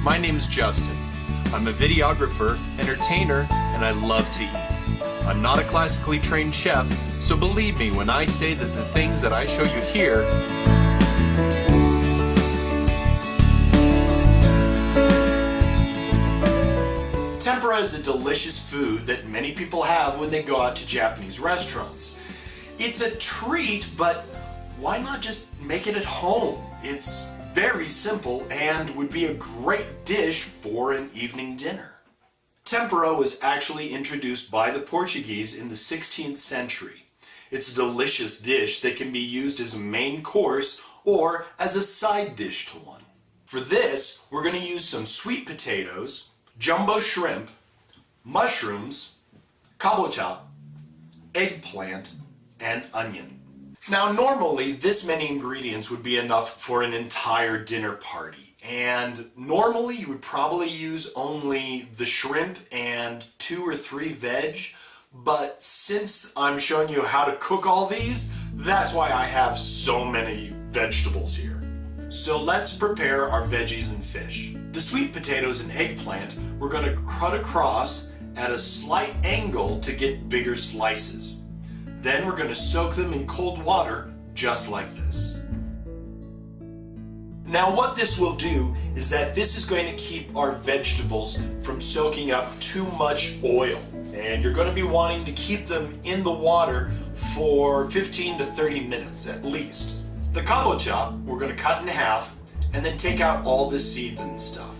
My name's Justin. I'm a videographer, entertainer, and I love to eat. I'm not a classically trained chef, so believe me when I say that the things that I show you here Tempura is a delicious food that many people have when they go out to Japanese restaurants. It's a treat, but why not just make it at home? It's very simple and would be a great dish for an evening dinner. Tempura was actually introduced by the Portuguese in the 16th century. It's a delicious dish that can be used as a main course or as a side dish to one. For this, we're going to use some sweet potatoes, jumbo shrimp, mushrooms, kabocha, eggplant, and onion. Now normally this many ingredients would be enough for an entire dinner party, and normally you would probably use only the shrimp and 2 or 3 veg, but since I'm showing you how to cook all these, that's why I have so many vegetables here. So let's prepare our veggies and fish. The sweet potatoes and eggplant we're going to cut across at a slight angle to get bigger slices. Then we're going to soak them in cold water just like this. Now what this will do is that this is going to keep our vegetables from soaking up too much oil. And you're going to be wanting to keep them in the water for 15 to 30 minutes at least. The kabocha we're going to cut in half and then take out all the seeds and stuff.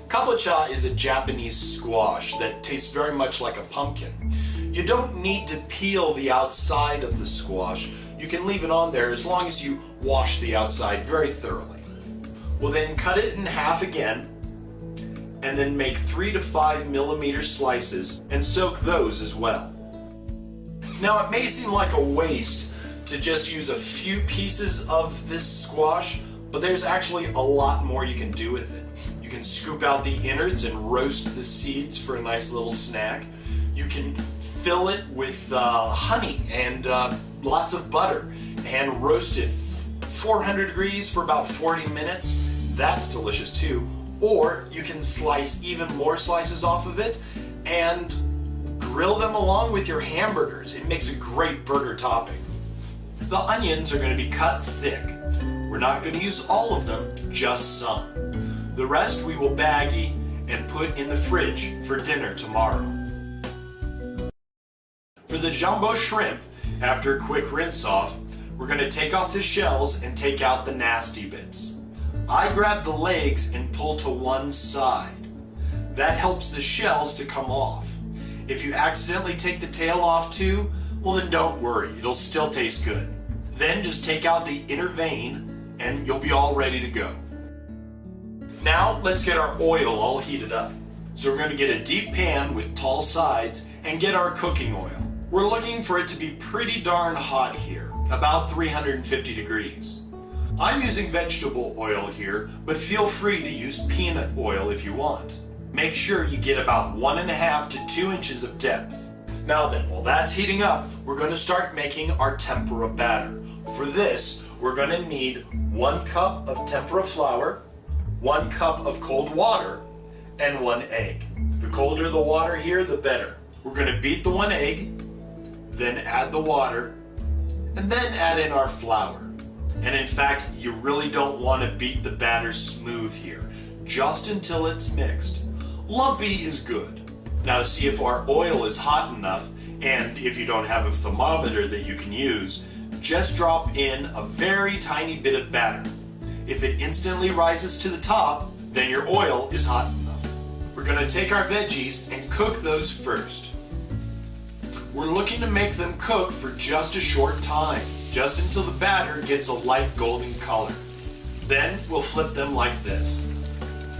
Kabocha is a Japanese squash that tastes very much like a pumpkin. You don't need to peel the outside of the squash. You can leave it on there as long as you wash the outside very thoroughly. We'll then cut it in half again and then make 3 to 5 millimeter slices and soak those as well. Now it may seem like a waste to just use a few pieces of this squash, but there's actually a lot more you can do with it. You can scoop out the innards and roast the seeds for a nice little snack. You can fill it with honey and lots of butter and roast it 400 degrees for about 40 minutes. That's delicious too. Or you can slice even more slices off of it and grill them along with your hamburgers. It makes a great burger topping. The onions are going to be cut thick. We're not going to use all of them, just some. The rest we will baggie and put in the fridge for dinner tomorrow. For the jumbo shrimp, after a quick rinse off, we're going to take off the shells and take out the nasty bits. I grab the legs and pull to one side. That helps the shells to come off. If you accidentally take the tail off too, well then don't worry, it'll still taste good. Then just take out the inner vein and you'll be all ready to go. Now let's get our oil all heated up. So we're going to get a deep pan with tall sides and get our cooking oil. We're looking for it to be pretty darn hot here, about 350 degrees. I'm using vegetable oil here, but feel free to use peanut oil if you want. Make sure you get about 1.5 to 2 inches of depth. Now then, while that's heating up, we're going to start making our tempura batter. For this, we're going to need 1 cup of tempura flour, 1 cup of cold water, and 1 egg. The colder the water here, the better. We're going to beat the 1 egg, then add the water, and then add in our flour. And in fact, you really don't want to beat the batter smooth here, just until it's mixed. Lumpy is good. Now to see if our oil is hot enough, and if you don't have a thermometer that you can use, just drop in a very tiny bit of batter. If it instantly rises to the top, then your oil is hot enough. We're going to take our veggies and cook those first. We're looking to make them cook for just a short time, just until the batter gets a light golden color. Then we'll flip them like this.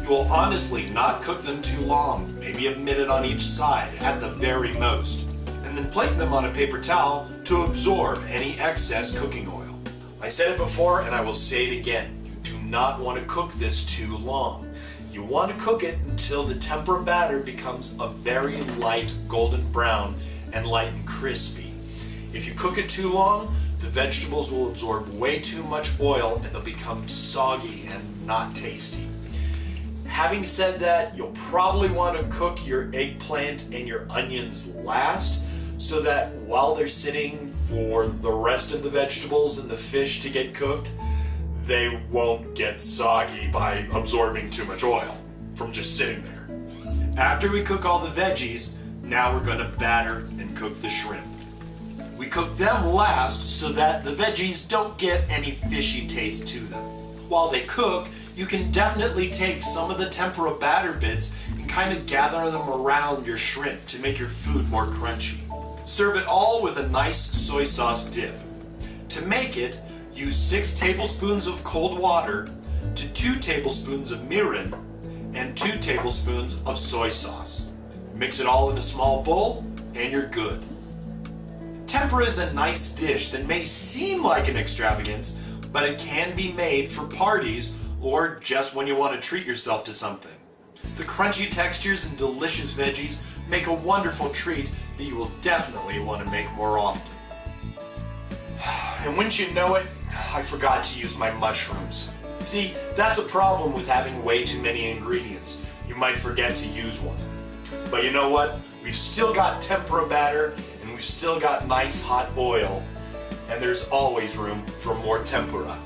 You will honestly not cook them too long, maybe a minute on each side at the very most. And then plate them on a paper towel to absorb any excess cooking oil. I said it before and I will say it again. You do not want to cook this too long. You want to cook it until the tempura batter becomes a very light golden brown and light and crispy. If you cook it too long, the vegetables will absorb way too much oil and they'll become soggy and not tasty. Having said that, you'll probably want to cook your eggplant and your onions last, so that while they're sitting for the rest of the vegetables and the fish to get cooked, they won't get soggy by absorbing too much oil from just sitting there. After we cook all the veggies, now we're going to batter and cook the shrimp. We cook them last so that the veggies don't get any fishy taste to them. While they cook, you can definitely take some of the tempura batter bits and kind of gather them around your shrimp to make your food more crunchy. Serve it all with a nice soy sauce dip. To make it, use 6 tablespoons of cold water to 2 tablespoons of mirin and 2 tablespoons of soy sauce. Mix it all in a small bowl and you're good. Tempura is a nice dish that may seem like an extravagance, but it can be made for parties or just when you want to treat yourself to something. The crunchy textures and delicious veggies make a wonderful treat that you will definitely want to make more often. And wouldn't you know it, I forgot to use my mushrooms. See, that's a problem with having way too many ingredients. You might forget to use one. But you know what? We've still got tempura batter and we've still got nice hot oil. And there's always room for more tempura.